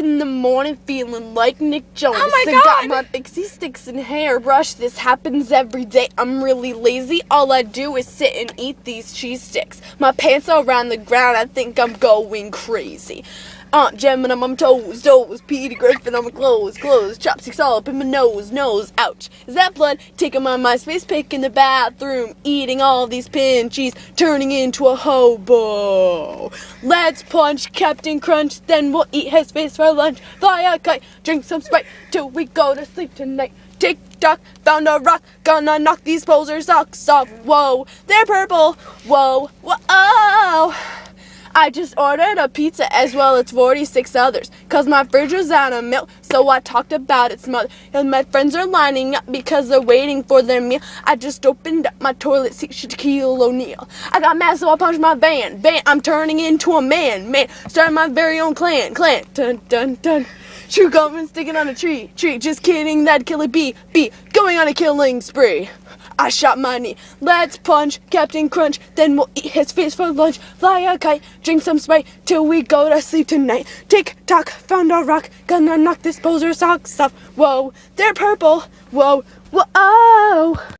in the morning feeling like Nick Jonas. Oh my I God. got my pixie sticks and hairbrush. This happens every day. I'm really lazy. All I do is sit and eat these cheese sticks. My pants are around the ground. I think I'm going crazy. Aunt Jem and I'm on toes, Petey Griffin on my clothes, chopsticks all up in my nose, ouch. Is that blood? Taking my MySpace pic in the bathroom, eating all these pinchies, turning into a hobo. Let's punch Captain Crunch, then we'll eat his face for lunch. Fly a kite, drink some Sprite, till we go to sleep tonight. Tick-tock, found a rock, gonna knock these posers' socks off. Whoa, they're purple, whoa. I just ordered a pizza as well as 46 others, cause my fridge was out of milk, so I talked about its mother. And my friends are lining up because they're waiting for their meal. I just opened up my toilet seat, Shaquille O'Neal. I got mad, so I punched my van, I'm turning into a man, starting my very own clan, dun dun dun. True government sticking on a tree, just kidding, that'd kill a bee, going on a killing spree. I shot my knee. Let's punch Captain Crunch, then we'll eat his face for lunch. Fly a kite, drink some Sprite, till we go to sleep tonight. Tick-tock, found a rock, gonna knock this poser's socks off. Whoa, they're purple. Whoa.